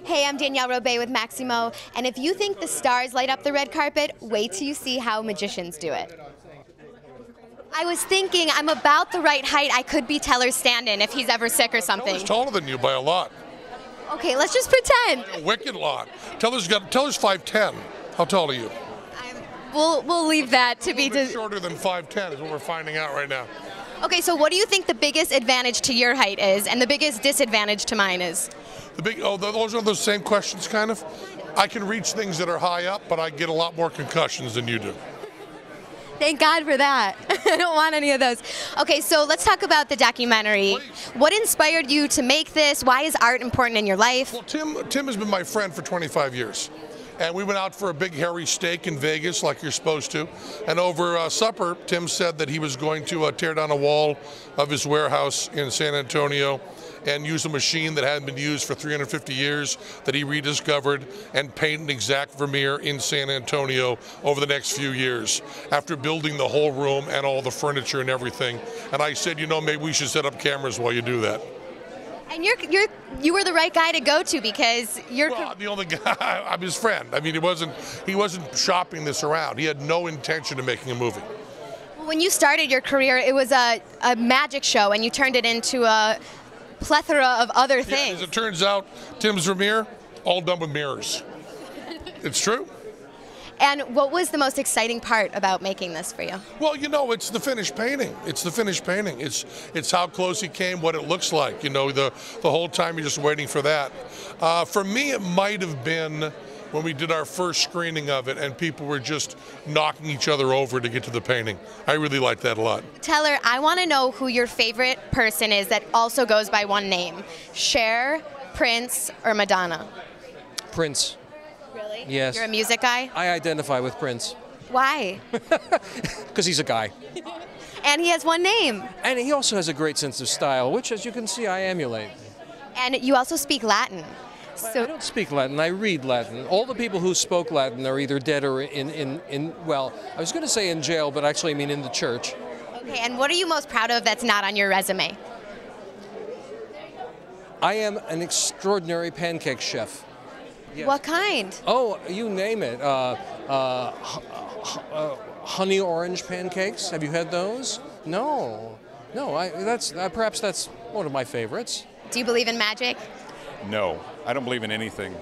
Hey, I'm Danielle Robay with Maximo, and if you think the stars light up the red carpet, wait till you see how magicians do it. I was thinking I'm about the right height. I could be Teller's stand-in if he's ever sick or something. Teller's taller than you by a lot. Okay, let's just pretend. A wicked lot. Teller's 5'10". How tall are you? We'll leave that to be shorter than 5'10" is what we're finding out right now. Okay, so what do you think the biggest advantage to your height is, and the biggest disadvantage to mine is? Those are those same questions, kind of. I can reach things that are high up, but I get a lot more concussions than you do. Thank God for that. I don't want any of those. Okay, so let's talk about the documentary. Please. What inspired you to make this? Why is art important in your life? Well, Tim has been my friend for 25 years. And we went out for a big hairy steak in Vegas, like you're supposed to. And over supper, Tim said that he was going to tear down a wall of his warehouse in San Antonio and use a machine that hadn't been used for 350 years that he rediscovered and paint an exact Vermeer in San Antonio over the next few years after building the whole room and all the furniture and everything. And I said, you know, maybe we should set up cameras while you do that. And you were the right guy to go to because you're... Well, I'm the only guy. I'm his friend. I mean, he wasn't shopping this around. He had no intention of making a movie. Well, when you started your career, it was a magic show, and you turned it into a plethora of other things. Yeah, as it turns out, Tim's Vermeer, all done with mirrors. It's true. And what was the most exciting part about making this for you? Well, you know, it's the finished painting. It's the finished painting. It's how close he came, what it looks like. You know, the whole time you're just waiting for that. For me, it might have been when we did our first screening of it and people were just knocking each other over to get to the painting. I really liked that a lot. Teller, I want to know who your favorite person is that also goes by one name. Cher, Prince, or Madonna? Prince. Really? Yes. You're a music guy? I identify with Prince. Why? Because he's a guy. And he has one name. And he also has a great sense of style, which, as you can see, I emulate. And you also speak Latin. I don't speak Latin, I read Latin. All the people who spoke Latin are either dead or well, I was going to say in jail, but actually I mean in the church. Okay, and what are you most proud of that's not on your resume? I am an extraordinary pancake chef. Yes. What kind? Oh, you name it. Honey orange pancakes. Have you had those? No. Perhaps that's one of my favorites. Do you believe in magic? No, I don't believe in anything.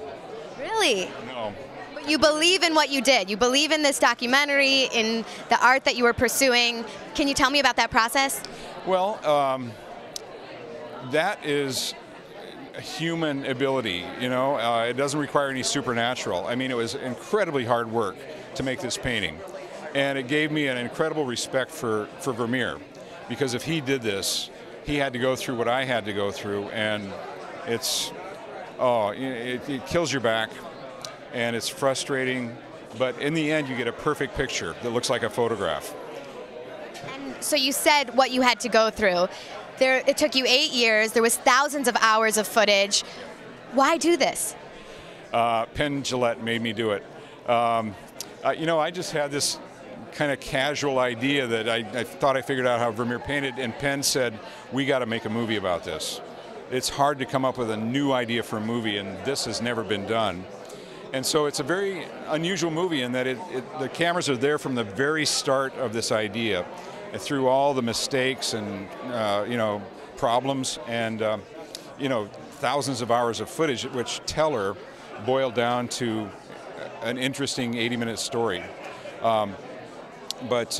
Really? No. But you believe in what you did. You believe in this documentary, in the art that you were pursuing. Can you tell me about that process? Well, that is a human ability, you know. It doesn't require any supernatural. I mean, it was incredibly hard work to make this painting. And it gave me an incredible respect for Vermeer. Because if he did this, he had to go through what I had to go through. And it kills your back, and it's frustrating, but in the end you get a perfect picture that looks like a photograph. And so you said what you had to go through. It took you 8 years, there was thousands of hours of footage. Why do this? Penn Jillette made me do it. You know, I just had this kind of casual idea that I thought I figured out how Vermeer painted, and Penn said, we got to make a movie about this. It's hard to come up with a new idea for a movie, and this has never been done. And so it's a very unusual movie in that the cameras are there from the very start of this idea, and through all the mistakes and you know, problems, and you know, thousands of hours of footage, which Teller boiled down to an interesting 80-minute story. But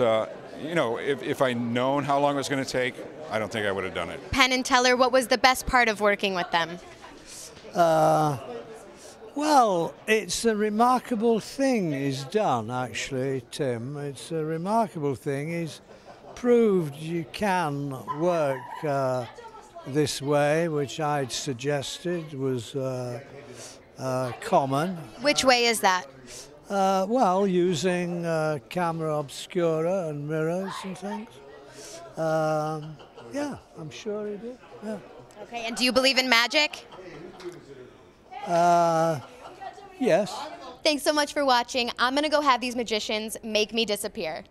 you know, if I'd known how long it was going to take, I don't think I would have done it. Penn and Teller, what was the best part of working with them? Well, it's a remarkable thing he's done, actually, Tim. It's a remarkable thing. He's proved you can work this way, which I'd suggested was common. Which way is that? Well, using camera obscura and mirrors and things. Yeah, I'm sure he did. Yeah. Okay, and do you believe in magic? Yes. Thanks so much for watching. I'm going to go have these magicians make me disappear.